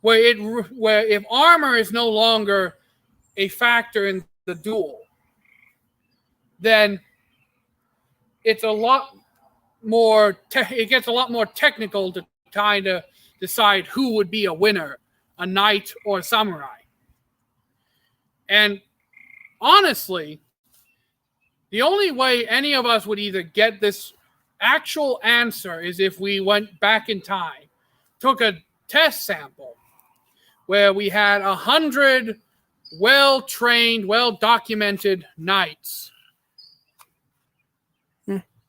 Where if armor is no longer a factor in the duel, then it's a lot more. It gets a lot more technical to kind of decide who would be a winner, a knight or a samurai. And honestly, the only way any of us would either get this actual answer is if we went back in time, took a test sample where we had 100 well-trained, well-documented knights.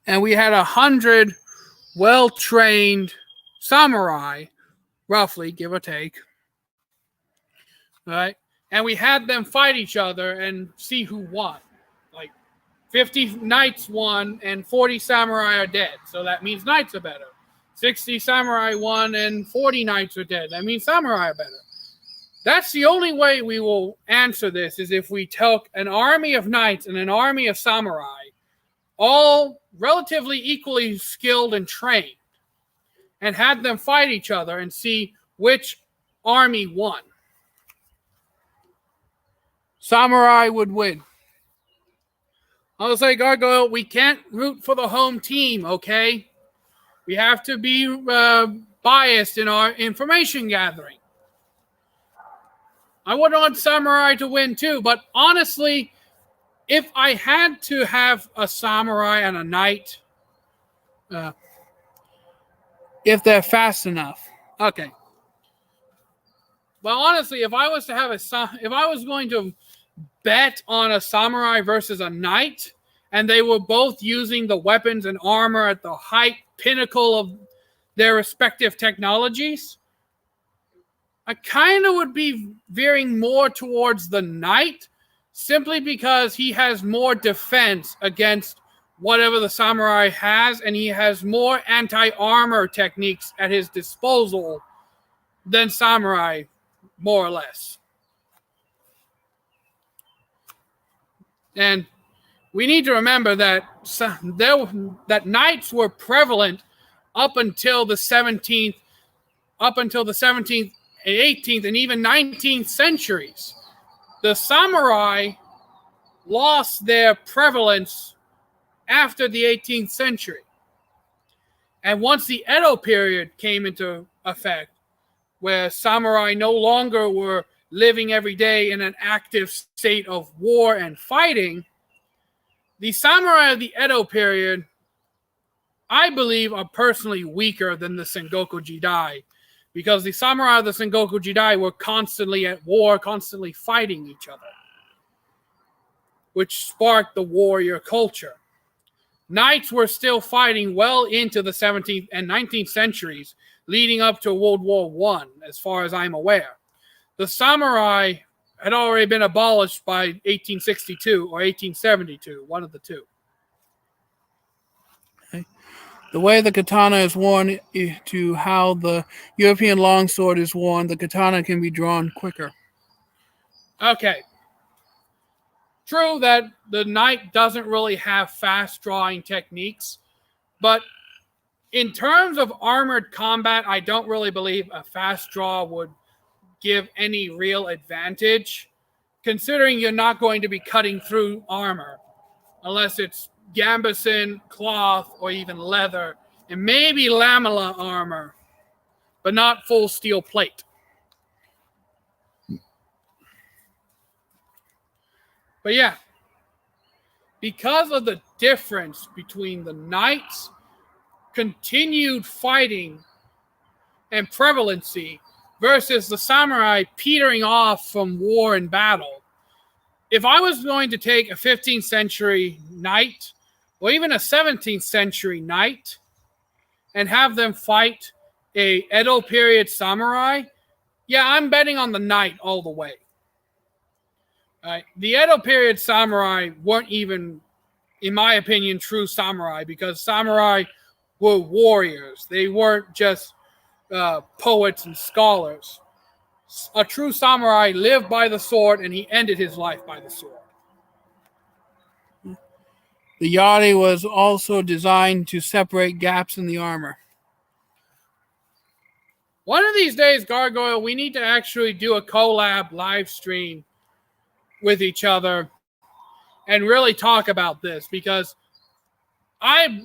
And we had 100 well-trained samurai, roughly, give or take. Right? And we had them fight each other and see who won. Like 50 knights won and 40 samurai are dead. So that means knights are better. 60 samurai won and 40 knights are dead. That means samurai are better. That's the only way we will answer this, is if we took an army of knights and an army of samurai, all relatively equally skilled and trained, and had them fight each other and see which army won. Samurai would win. I was like, Gargoyle, we can't root for the home team, okay? We have to be biased in our information gathering. I would want samurai to win too, but honestly, if I had to have a samurai and a knight, if they're fast enough, okay. Well, honestly, if I was going to bet on a samurai versus a knight, and they were both using the weapons and armor at the height pinnacle of their respective technologies, I kind of would be veering more towards the knight, simply because he has more defense against whatever the samurai has, and he has more anti-armor techniques at his disposal than samurai, more or less. And we need to remember that knights were prevalent up until the 17th, 18th, and even 19th centuries. The samurai lost their prevalence after the 18th century. And once the Edo period came into effect, where samurai no longer were living every day in an active state of war and fighting, the samurai of the Edo period, I believe, are personally weaker than the Sengoku Jidai, because the samurai of the Sengoku Jidai were constantly at war, constantly fighting each other, which sparked the warrior culture. Knights were still fighting well into the 17th and 19th centuries, leading up to World War I, as far as I'm aware. The samurai had already been abolished by 1862 or 1872, one of the two. Okay. The way the katana is worn to how the European longsword is worn, the katana can be drawn quicker. Okay. True that the knight doesn't really have fast drawing techniques, but in terms of armored combat, I don't really believe a fast draw would give any real advantage, considering you're not going to be cutting through armor, unless it's gambeson, cloth, or even leather, and maybe lamella armor, but not full steel plate. But yeah, because of the difference between the knights' continued fighting and prevalency versus the samurai petering off from war and battle, if I was going to take a 15th century knight or even a 17th century knight and have them fight a Edo period samurai, yeah, I'm betting on the knight all the way. The Edo period samurai weren't even, in my opinion, true samurai, because samurai were warriors. They weren't just poets and scholars. A true samurai lived by the sword, and he ended his life by the sword. The yari was also designed to separate gaps in the armor. One of these days, Gargoyle, we need to actually do a collab live stream with each other and really talk about this, because I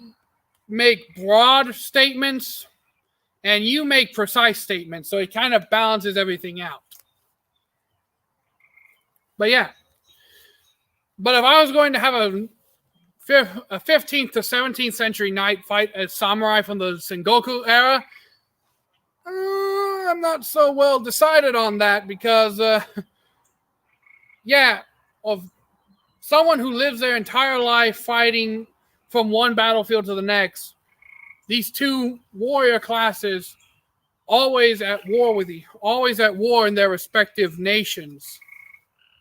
make broad statements and you make precise statements, so it kind of balances everything out. But yeah, but if I was going to have a 15th to 17th century knight fight a samurai from the Sengoku era, I'm not so well decided on that, because of someone who lives their entire life fighting from one battlefield to the next, these two warrior classes always at war in their respective nations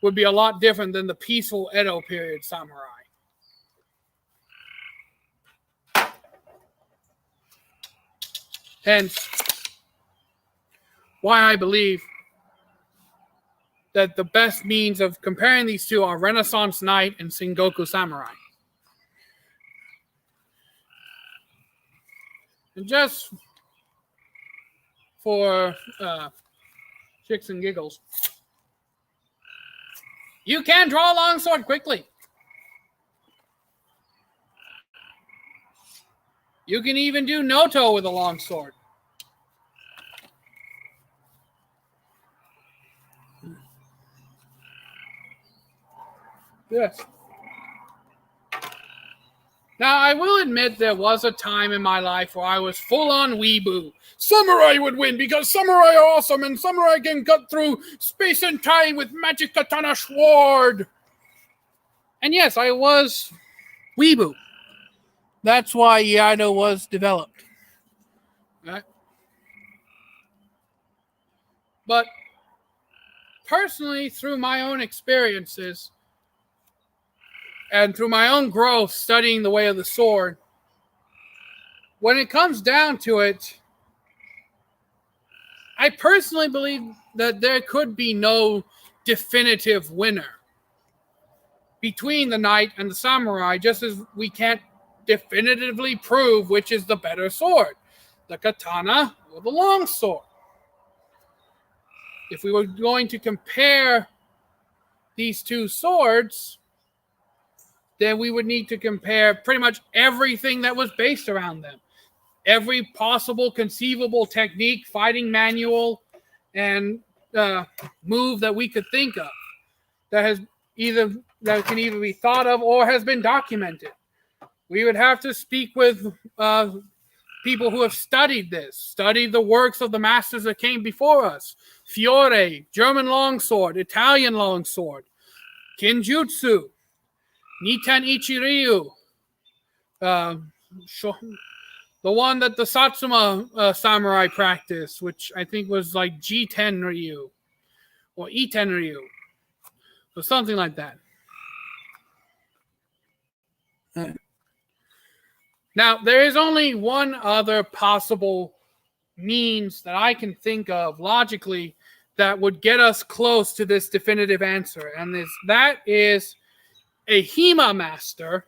would be a lot different than the peaceful Edo period samurai. Hence, why I believe that the best means of comparing these two are Renaissance Knight and Sengoku Samurai. And just for chicks and giggles, you can draw a longsword quickly. You can even do Noto with a longsword. Yes. Now, I will admit there was a time in my life where I was full-on weeboo. Samurai would win because samurai are awesome and samurai can cut through space and time with magic katana sword. And yes, I was weeboo. That's why Iaido was developed. Right? But personally, through my own experiences and through my own growth studying the way of the sword, when it comes down to it, I personally believe that there could be no definitive winner between the knight and the samurai, just as we can't definitively prove which is the better sword, the katana or the long sword. If we were going to compare these two swords, then we would need to compare pretty much everything that was based around them. Every possible conceivable technique, fighting manual, and move that we could think of that can either be thought of or has been documented. We would have to speak with people who have studied this, studied the works of the masters that came before us. Fiore, German longsword, Italian longsword, Kinjutsu, Niten Ichiryu, the one that the Satsuma samurai practiced, which I think was like G10 Ryu or E10 Ryu or something like that. Now, there is only one other possible means that I can think of logically that would get us close to this definitive answer. And that is a HEMA master,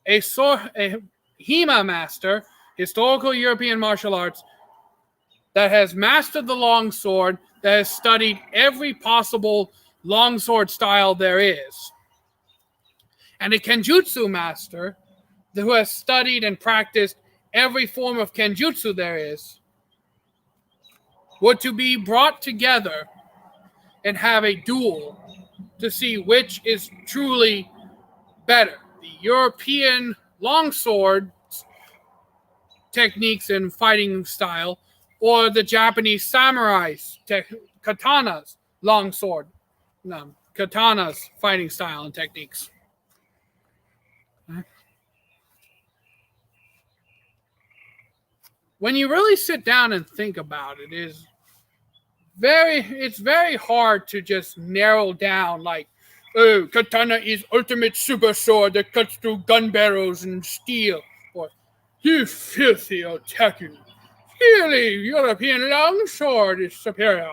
a HEMA master, historical European martial arts, that has mastered the longsword, that has studied every possible longsword style there is. And a Kenjutsu master who has studied and practiced every form of Kenjutsu there is, were to be brought together and have a duel to see which is truly better. The European longsword techniques and fighting style, or the Japanese samurai katanas katanas fighting style and techniques. When you really sit down and think about it, it's very hard to just narrow down like, oh, katana is ultimate super sword that cuts through gun barrels and steel, or you filthy otaku. Really, European longsword is superior.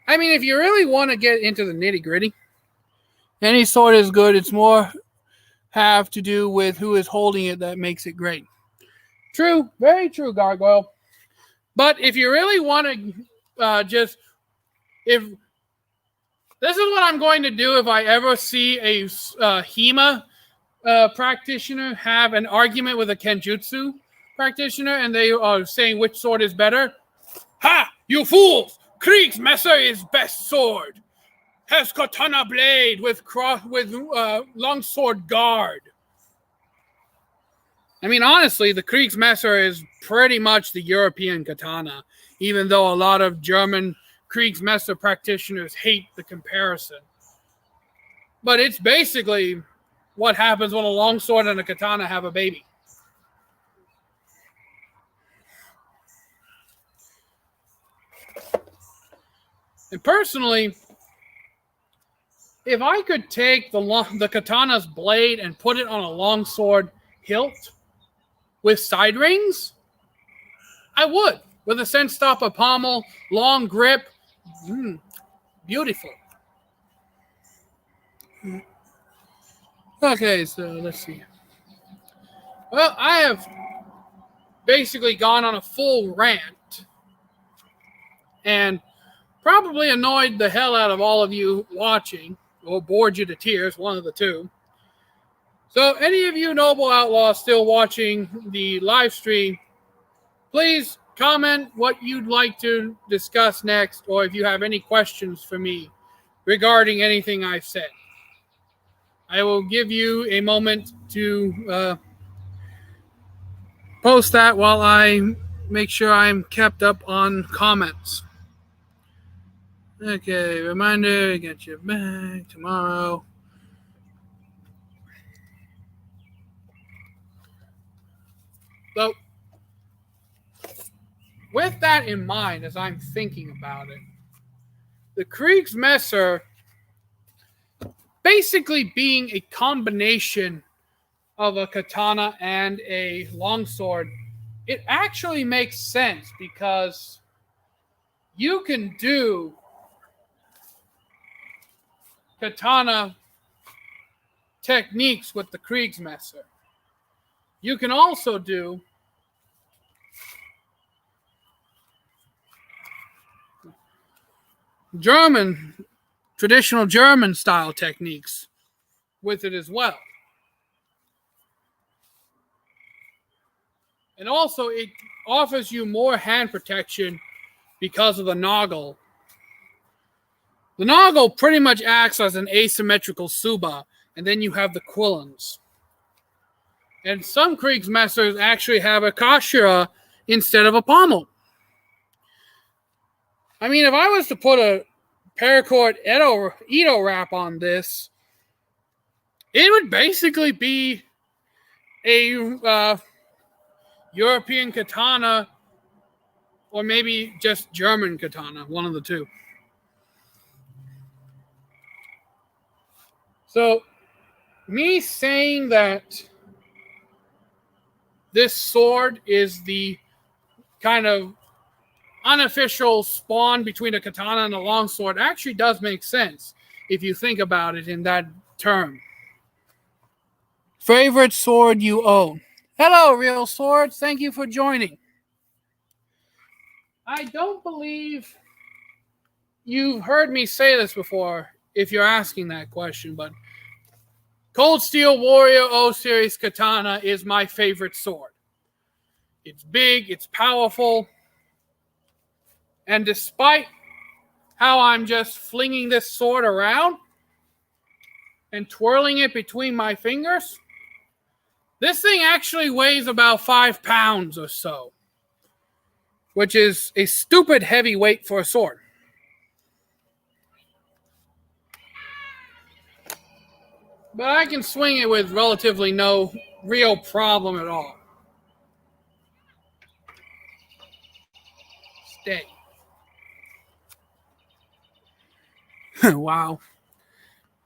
I mean, if you really want to get into the nitty-gritty, any sword is good. It's more have to do with who is holding it that makes it great. True, very true, Gargoyle. But if you really want to if this is what I'm going to do if I ever see a HEMA practitioner have an argument with a Kenjutsu practitioner and they are saying which sword is better. Ha! You fools! Kriegsmesser is best sword. Has katana blade with longsword guard. I mean, honestly, the Kriegsmesser is pretty much the European katana, even though a lot of German Kriegsmesser practitioners hate the comparison. But it's basically what happens when a longsword and a katana have a baby. And personally, if I could take the katana's blade and put it on a longsword hilt with side rings, I would. With a senstopper pommel, long grip, beautiful. Okay, so let's see. Well, I have basically gone on a full rant and probably annoyed the hell out of all of you watching, or bored you to tears, one of the two. So any of you noble outlaws still watching the live stream, please comment what you'd like to discuss next, or if you have any questions for me regarding anything I've said. I will give you a moment to post that while I make sure I'm kept up on comments. Okay, reminder, get you back tomorrow. So, with that in mind, as I'm thinking about it, the Kriegsmesser basically being a combination of a katana and a longsword, it actually makes sense because you can do katana techniques with the Kriegsmesser. You can also do traditional German style techniques with it as well. And also it offers you more hand protection because of the noggle. The noggle pretty much acts as an asymmetrical suba, and then you have the quillons. And some Kriegsmessers actually have a kashira instead of a pommel. I mean, if I was to put a paracord Edo wrap on this, it would basically be a European katana, or maybe just German katana, one of the two. So, me saying that this sword is the kind of unofficial spawn between a katana and a longsword actually does make sense if you think about it in that term. Favorite sword you own? Hello, Real Swords. Thank you for joining. I don't believe you've heard me say this before if you're asking that question, but Cold Steel Warrior O Series Katana is my favorite sword. It's big, it's powerful, and despite how I'm just flinging this sword around and twirling it between my fingers, this thing actually weighs about 5 pounds or so, which is a stupid heavy weight for a sword. But I can swing it with relatively no real problem at all. Stay. Wow.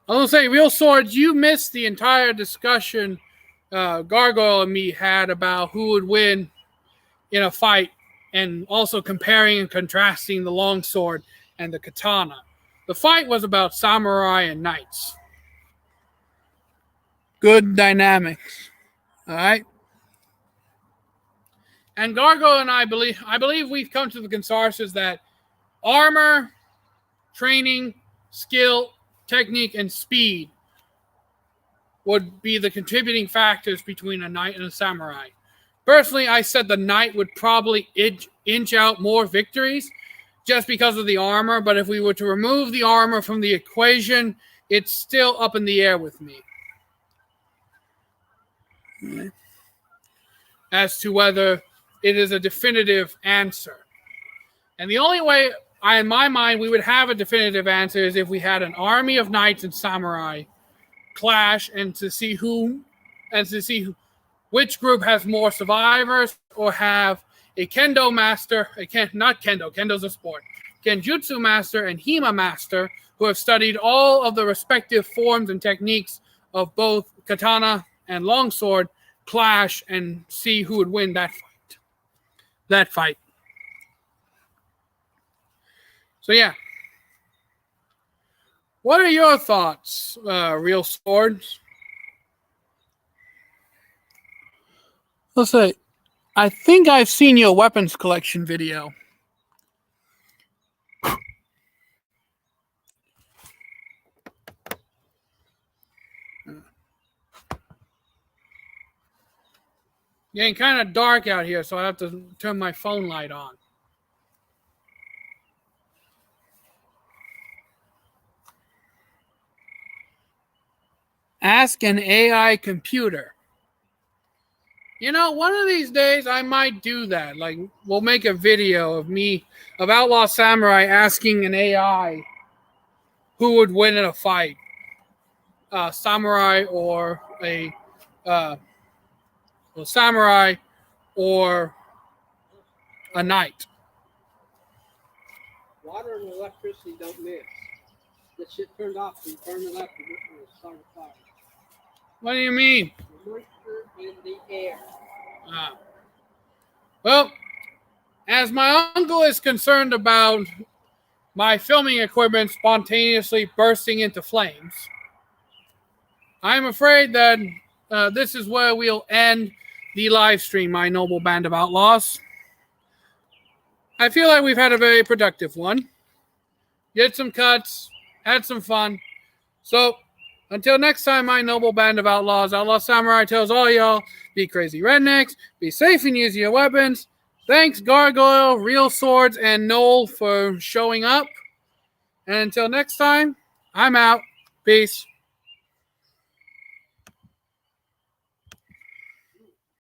I was going to say, Real Swords, you missed the entire discussion Gargoyle and me had about who would win in a fight, and also comparing and contrasting the longsword and the katana. The fight was about samurai and knights. Good dynamics. All right. And Gargoyle and I believe we've come to the consensus that armor, training, skill, technique, and speed would be the contributing factors between a knight and a samurai. Personally, I said the knight would probably inch out more victories just because of the armor, but if we were to remove the armor from the equation, it's still up in the air with me as to whether it is a definitive answer. And the only way, in my mind, we would have a definitive answer is if we had an army of knights and samurai clash, and to see which group has more survivors, or have a kendo master, kendo's a sport, kenjutsu master and hima master who have studied all of the respective forms and techniques of both katana and longsword clash, and see who would win that fight. So yeah. What are your thoughts, Real Swords? Let's say, I think I've seen your weapons collection video. Getting kind of dark out here, so I have to turn my phone light on. Ask an AI computer. You know, one of these days I might do that. Like, we'll make a video of Outlaw Samurai asking an AI who would win in a fight. Samurai or samurai or a knight. Water and electricity don't mix. This shit turned off and burned it up and started fire. What do you mean? The moisture in the air. Well, as my uncle is concerned about my filming equipment spontaneously bursting into flames, I'm afraid that this is where we'll end the live stream, my noble band of outlaws. I feel like we've had a very productive one. Did some cuts, had some fun. So, until next time, my noble band of outlaws, Outlaw Samurai tells all y'all, be crazy rednecks, be safe in using your weapons. Thanks, Gargoyle, Real Swords, and Noel for showing up. And until next time, I'm out. Peace.